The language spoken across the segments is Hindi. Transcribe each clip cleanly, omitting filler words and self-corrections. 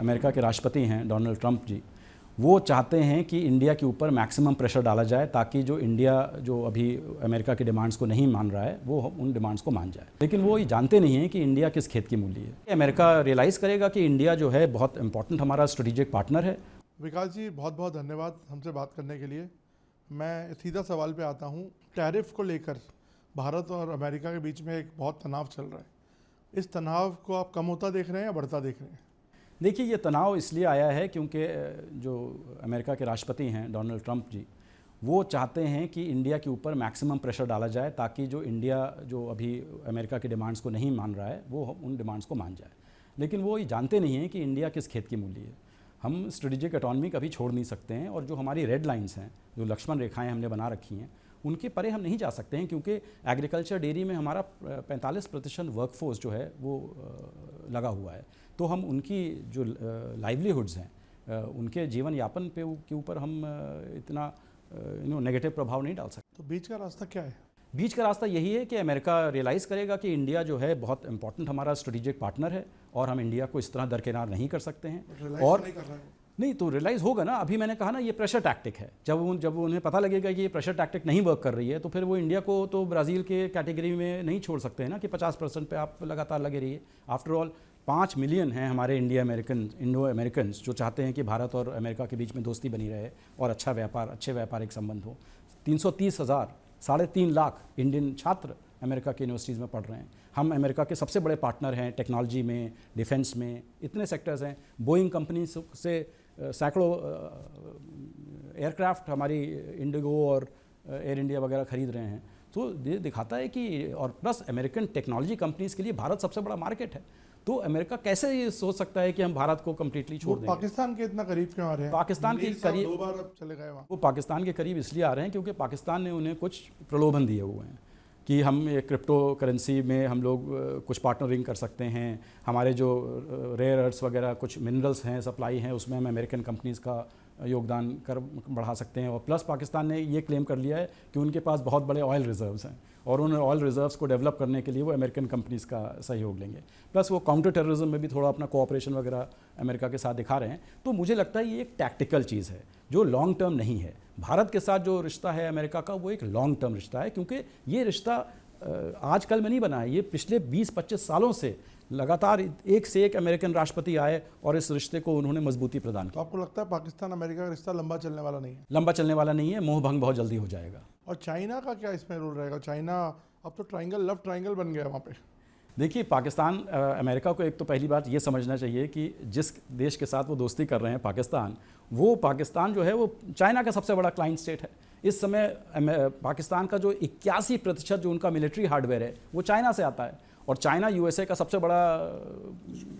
अमेरिका के राष्ट्रपति हैं डोनाल्ड ट्रंप जी, वो चाहते हैं कि इंडिया के ऊपर मैक्सिमम प्रेशर डाला जाए ताकि जो इंडिया जो अभी अमेरिका के डिमांड्स को नहीं मान रहा है वो उन डिमांड्स को मान जाए। लेकिन वो ये जानते नहीं हैं कि इंडिया किस खेत की मूली है। अमेरिका रियलाइज़ करेगा कि इंडिया जो है बहुत इंपॉर्टेंट हमारा स्ट्रेटेजिक पार्टनर है। विकास जी, बहुत बहुत धन्यवाद हमसे बात करने के लिए। मैं सीधा सवाल पे आता हूँ। टैरिफ को लेकर भारत और अमेरिका के बीच में एक बहुत तनाव चल रहा है। इस तनाव को आप कम होता देख रहे हैं या बढ़ता देख रहे हैं? देखिए, ये तनाव इसलिए आया है क्योंकि जो अमेरिका के राष्ट्रपति हैं डोनाल्ड ट्रंप जी, वो चाहते हैं कि इंडिया के ऊपर मैक्सिमम प्रेशर डाला जाए ताकि जो इंडिया जो अभी अमेरिका के डिमांड्स को नहीं मान रहा है वो उन डिमांड्स को मान जाए। लेकिन वो ये जानते नहीं हैं कि इंडिया किस खेत की मूली है। हम स्ट्रेटेजिक ऑटोनॉमी कभी छोड़ नहीं सकते हैं और जो हमारी रेड लाइंस हैं, जो लक्ष्मण रेखाएं हमने बना रखी हैं, उनके परे हम नहीं जा सकते हैं क्योंकि एग्रीकल्चर डेयरी में हमारा 45% वर्कफोर्स जो है वो लगा हुआ है। तो हम उनकी जो लाइवलीहुड्स हैं, उनके जीवन यापन पे के ऊपर हम इतना नेगेटिव प्रभाव नहीं डाल सकते। तो बीच का रास्ता क्या है? बीच का रास्ता यही है कि अमेरिका रियलाइज़ करेगा कि इंडिया जो है बहुत इंपॉर्टेंट हमारा स्ट्रेटेजिक पार्टनर है और हम इंडिया को इस तरह दरकिनार नहीं कर सकते हैं। और नहीं तो रियलाइज़ होगा ना। अभी मैंने कहा ना, ये प्रेशर टैक्टिक है। जब उन्हें पता लगेगा कि ये प्रेशर टैक्टिक नहीं वर्क कर रही है तो फिर वो इंडिया को तो ब्राज़ील के कैटेगरी में नहीं छोड़ सकते हैं ना कि 50% पे आप लगातार लगे रहिए। आफ्टर ऑल 5 मिलियन हैं हमारे इंडो अमेरिकन्स जो चाहते हैं कि भारत और अमेरिका के बीच में दोस्ती बनी रहे और अच्छे व्यापारिक संबंध हो। 330,000 3.5 लाख इंडियन छात्र अमेरिका की यूनिवर्सिटीज़ में पढ़ रहे हैं। हम अमेरिका के सबसे बड़े पार्टनर हैं टेक्नोलॉजी में, डिफेंस में, इतने सेक्टर्स हैं। बोइंग कंपनी से सैकड़ों एयरक्राफ्ट हमारी इंडिगो और एयर इंडिया वगैरह खरीद रहे हैं। तो ये दिखाता है कि और प्लस अमेरिकन टेक्नोलॉजी कंपनीज़ के लिए भारत सबसे बड़ा मार्केट है। तो अमेरिका कैसे ये सोच सकता है कि हम भारत को कम्प्लीटली छोड़ देंगे? पाकिस्तान के इतना करीब क्यों आ रहे हैं? पाकिस्तान के करीब 2 बार अब चले गए वहाँ। वो पाकिस्तान के करीब इसलिए आ रहे हैं क्योंकि पाकिस्तान ने उन्हें कुछ प्रलोभन दिए हुए हैं कि हम ये क्रिप्टो करेंसी में हम लोग कुछ पार्टनरिंग कर सकते हैं। हमारे जो रेयर अर्थ्स वगैरह कुछ मिनरल्स हैं, सप्लाई हैं, उसमें हम अमेरिकन कंपनीज़ का योगदान कर बढ़ा सकते हैं। और प्लस पाकिस्तान ने ये क्लेम कर लिया है कि उनके पास बहुत बड़े ऑयल रिजर्व्स हैं और उन ऑयल रिजर्व्स को डेवलप करने के लिए वो अमेरिकन कंपनीज़ का सहयोग लेंगे। प्लस वो काउंटर टेररिज्म में भी थोड़ा अपना कोऑपरेशन वगैरह अमेरिका के साथ दिखा रहे हैं। तो मुझे लगता है ये एक टैक्टिकल चीज़ है जो लॉन्ग टर्म नहीं है। भारत के साथ जो रिश्ता है अमेरिका का, वो एक लॉन्ग टर्म रिश्ता है क्योंकि ये रिश्ता आजकल में नहीं बना है। ये पिछले 20-25 सालों से लगातार एक से एक अमेरिकन राष्ट्रपति आए और इस रिश्ते को उन्होंने मजबूती प्रदान की। तो आपको लगता है पाकिस्तान अमेरिका का रिश्ता लंबा चलने वाला नहीं है? लंबा चलने वाला नहीं है, मोह भंग बहुत जल्दी हो जाएगा। और चाइना का क्या इसमें रोल रहेगा? चाइना अब तो लव ट्राइंगल बन गया वहाँ पे। देखिए, पाकिस्तान अमेरिका को एक तो पहली बात ये समझना चाहिए कि जिस देश के साथ वो दोस्ती कर रहे हैं पाकिस्तान जो है वो चाइना का सबसे बड़ा क्लाइंट स्टेट है। इस समय पाकिस्तान का जो 81% जो उनका मिलिट्री हार्डवेयर है वो चाइना से आता है और चाइना यूएसए का सबसे बड़ा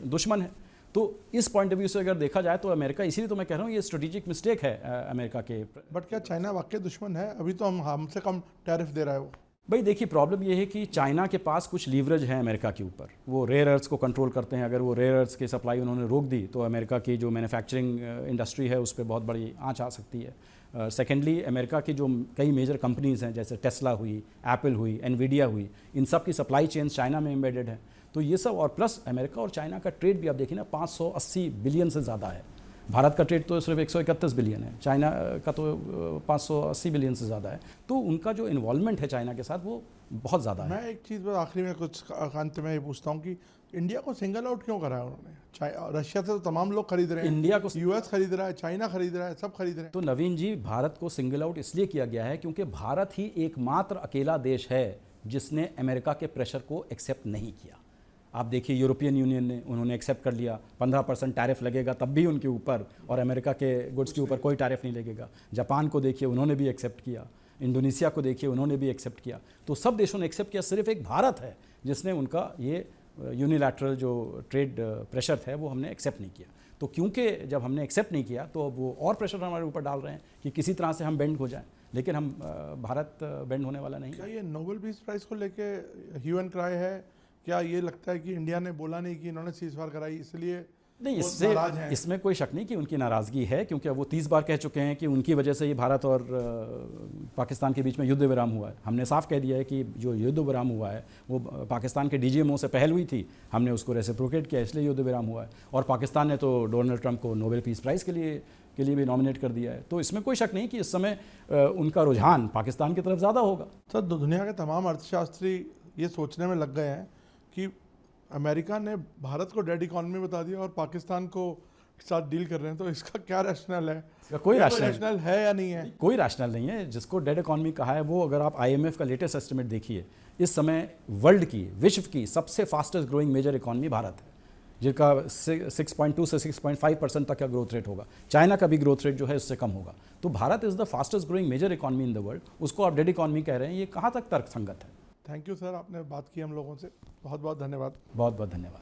दुश्मन है। तो इस पॉइंट ऑफ व्यू से अगर देखा जाए तो अमेरिका, इसीलिए तो मैं कह रहा हूँ ये स्ट्रेटेजिक मिस्टेक है अमेरिका के। बट क्या चाइना वाकई दुश्मन है? अभी तो हमसे कम टैरिफ दे रहा है वो। भाई देखिए, प्रॉब्लम ये है कि चाइना के पास कुछ लीवरेज है अमेरिका के ऊपर। वो रेयर अर्थ्स को कंट्रोल करते हैं। अगर वो रेयर अर्थ्स की सप्लाई उन्होंने रोक दी तो अमेरिका की जो मैन्युफैक्चरिंग इंडस्ट्री है उस पर बहुत बड़ी आंच आ सकती है। सेकेंडली, अमेरिका की जो कई मेजर कंपनीज़ हैं जैसे टेस्ला हुई, एप्पल हुई, एनवीडिया हुई, इन सब की सप्लाई चेन चाइना में एम्बेडेड है। तो ये सब, और प्लस अमेरिका और चाइना का ट्रेड भी आप देखिए ना, 580 बिलियन से ज़्यादा है। भारत का ट्रेड तो सिर्फ 131 बिलियन है, चाइना का तो 580 बिलियन से ज़्यादा है। तो उनका जो इन्वॉल्वमेंट है चाइना के साथ वो बहुत ज़्यादा है। मैं एक चीज़ बस आखिरी में कुछ अंत में ये पूछता हूँ कि इंडिया को सिंगल आउट क्यों करा है उन्होंने? रशिया से तो तमाम लोग खरीद रहे हैं, इंडिया को यूएस खरीद रहा है, चाइना खरीद रहा है, सब खरीद रहे हैं। तो नवीन जी, भारत को सिंगल आउट इसलिए किया गया है क्योंकि भारत ही एकमात्र अकेला देश है जिसने अमेरिका के प्रेशर को एक्सेप्ट नहीं किया। आप देखिए, यूरोपियन यूनियन ने उन्होंने एक्सेप्ट कर लिया, 15% टैरिफ लगेगा तब भी उनके ऊपर, और अमेरिका के गुड्स के ऊपर कोई टैरिफ नहीं लगेगा। जापान को देखिए, उन्होंने भी एक्सेप्ट किया। इंडोनेशिया को देखिए, उन्होंने भी एक्सेप्ट किया। तो सब देशों ने एक्सेप्ट किया, सिर्फ एक भारत है जिसने उनका ये यूनिलैटरल जो ट्रेड प्रेशर है वो हमने एक्सेप्ट नहीं किया। तो क्योंकि जब हमने एक्सेप्ट नहीं किया तो वो और प्रेशर हमारे ऊपर डाल रहे हैं कि किसी तरह से हम बेंड हो जाएं, लेकिन हम भारत बेंड होने वाला नहीं। क्या ये नोबेल पीस प्राइज़ को लेके ह्यू एंड क्राई है? क्या ये लगता है कि इंडिया ने बोला नहीं कि इन्होंने सीज़फायर कराई, इसलिए नहीं, वो नाराज हैं। इसमें कोई शक नहीं कि उनकी नाराज़गी है, क्योंकि अब वो 30 बार कह चुके हैं कि उनकी वजह से ये भारत और पाकिस्तान के बीच में युद्ध विराम हुआ है। हमने साफ कह दिया है कि जो युद्ध विराम हुआ है वो पाकिस्तान के DGMO से पहल हुई थी, हमने उसको रेसिप्रोकेट किया, इसलिए युद्ध विराम हुआ है। और पाकिस्तान ने तो डोनाल्ड ट्रंप को नोबेल पीस प्राइज़ के लिए भी नॉमिनेट कर दिया है। तो इसमें कोई शक नहीं कि इस समय उनका रुझान पाकिस्तान की तरफ ज़्यादा होगा। सर, दुनिया के तमाम अर्थशास्त्री ये सोचने में लग गए हैं कि अमेरिका ने भारत को डेड इकॉनमी बता दिया और पाकिस्तान को साथ डील कर रहे हैं, तो इसका क्या रैशनल है? इसका कोई रैशनल है या नहीं है? कोई रैशनल नहीं है। जिसको डेड इकॉनमी कहा है वो, अगर आप IMF का लेटेस्ट एस्टिमेट देखिए, इस समय विश्व की सबसे fastest growing major economy Bharat है, जिसका 6.2 से 6.5% तक का ग्रोथ रेट होगा। चाइना का भी ग्रोथ रेट जो है उससे कम होगा। तो Bharat is the fastest growing major economy in the world, उसको आप डेड इकॉनमी कह रहे हैं, ये कहाँ तक तर्कसंगत है? थैंक यू सर, आपने बात की हम लोगों से, बहुत बहुत धन्यवाद। बहुत बहुत धन्यवाद।